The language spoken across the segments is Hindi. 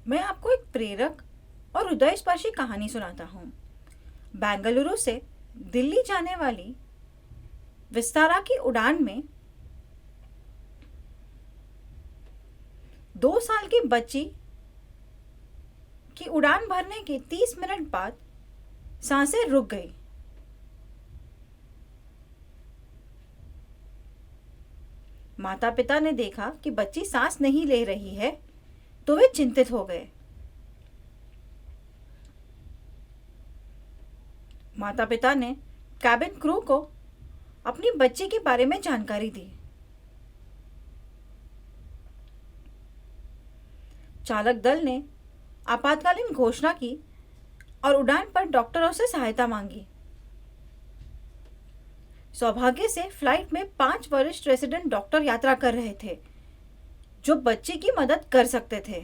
मैं आपको एक प्रेरक और हृदयस्पर्शी कहानी सुनाता हूँ। बेंगलुरु से दिल्ली जाने वाली विस्तारा की उड़ान में 2 साल की बच्ची की उड़ान भरने के 30 मिनट बाद सांसें रुक गई। माता पिता ने देखा कि बच्ची सांस नहीं ले रही है, तो वे चिंतित हो गए। माता पिता ने कैबिन क्रू को अपनी बच्ची के बारे में जानकारी दी। चालक दल ने आपातकालीन घोषणा की और उड़ान पर डॉक्टरों से सहायता मांगी। सौभाग्य से फ्लाइट में 5 वरिष्ठ रेसिडेंट डॉक्टर यात्रा कर रहे थे, जो बच्ची की मदद कर सकते थे।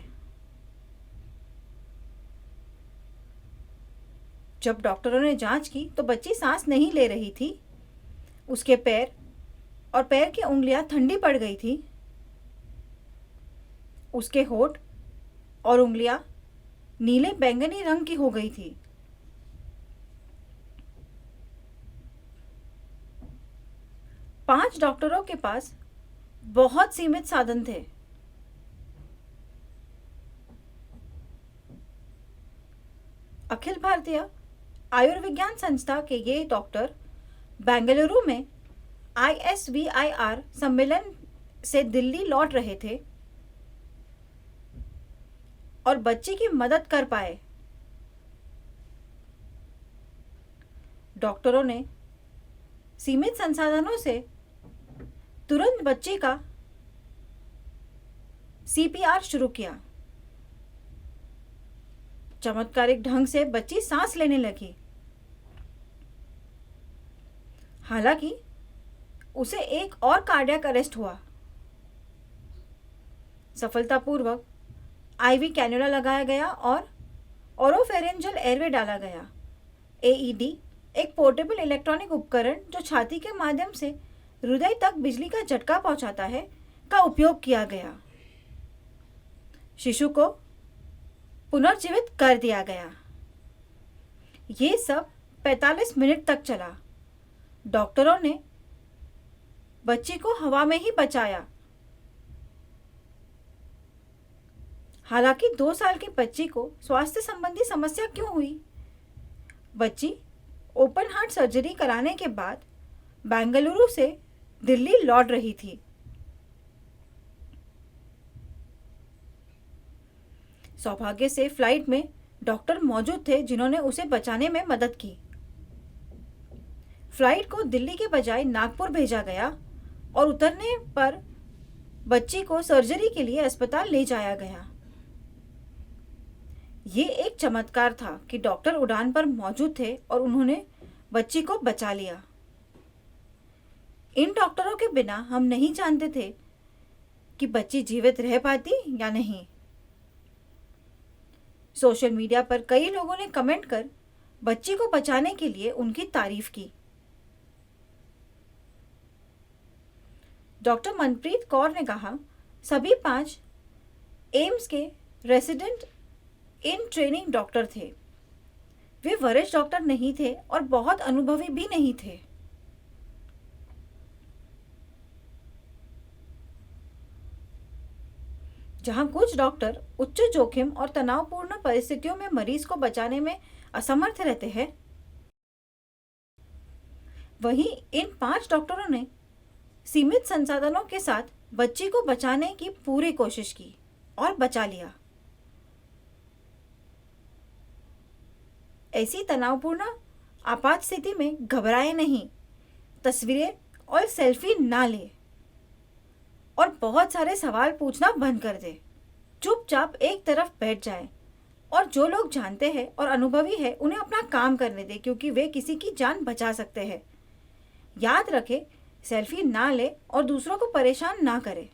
जब डॉक्टरों ने जांच की तो बच्ची सांस नहीं ले रही थी। उसके पैर और पैर की उंगलियां ठंडी पड़ गई थी। उसके होंठ और उंगलियां नीले बैंगनी रंग की हो गई थी। पांच डॉक्टरों के पास बहुत सीमित साधन थे। अखिल भारतीय आयुर्विज्ञान संस्था के ये डॉक्टर बेंगलुरु में ISVIR सम्मेलन से दिल्ली लौट रहे थे और बच्ची की मदद कर पाए। डॉक्टरों ने सीमित संसाधनों से तुरंत बच्ची का CPR शुरू किया। चमत्कारिक ढंग से बच्ची सांस लेने लगी। हालांकि उसे एक और कार्डियक अरेस्ट हुआ। सफलतापूर्वक IV कैन्युला लगाया गया और ओरोफेरेंजियल एयरवे डाला गया। AED एक पोर्टेबल इलेक्ट्रॉनिक उपकरण जो छाती के माध्यम से हृदय तक बिजली का झटका पहुंचाता है, का उपयोग किया गया। शिशु को पुनर्जीवित कर दिया गया। ये सब 45 मिनट तक चला। डॉक्टरों ने बच्ची को हवा में ही बचाया। हालांकि 2 साल की बच्ची को स्वास्थ्य संबंधी समस्या क्यों हुई? बच्ची ओपन हार्ट सर्जरी कराने के बाद बेंगलुरु से दिल्ली लौट रही थी। सौभाग्य से फ्लाइट में डॉक्टर मौजूद थे जिन्होंने उसे बचाने में मदद की। फ्लाइट को दिल्ली के बजाय नागपुर भेजा गया और उतरने पर बच्ची को सर्जरी के लिए अस्पताल ले जाया गया। ये एक चमत्कार था कि डॉक्टर उड़ान पर मौजूद थे और उन्होंने बच्ची को बचा लिया। इन डॉक्टरों के बिना हम नहीं जानते थे कि बच्ची जीवित रह पाती या नहीं। सोशल मीडिया पर कई लोगों ने कमेंट कर बच्ची को बचाने के लिए उनकी तारीफ की। डॉक्टर मनप्रीत कौर ने कहा, सभी 5 एम्स के रेसिडेंट इन ट्रेनिंग डॉक्टर थे। वे वरिष्ठ डॉक्टर नहीं थे और बहुत अनुभवी भी नहीं थे। जहां कुछ डॉक्टर उच्च जोखिम और तनावपूर्ण परिस्थितियों में मरीज को बचाने में असमर्थ रहते हैं, वहीं इन 5 डॉक्टरों ने सीमित संसाधनों के साथ बच्ची को बचाने की पूरी कोशिश की और बचा लिया। ऐसी तनावपूर्ण आपात स्थिति में घबराए नहीं, तस्वीरें और सेल्फी ना ले और बहुत सारे सवाल पूछना बंद कर दे। चुपचाप एक तरफ बैठ जाए और जो लोग जानते हैं और अनुभवी है उन्हें अपना काम करने दे, क्योंकि वे किसी की जान बचा सकते हैं। याद रखे, सेल्फी ना ले और दूसरों को परेशान ना करे।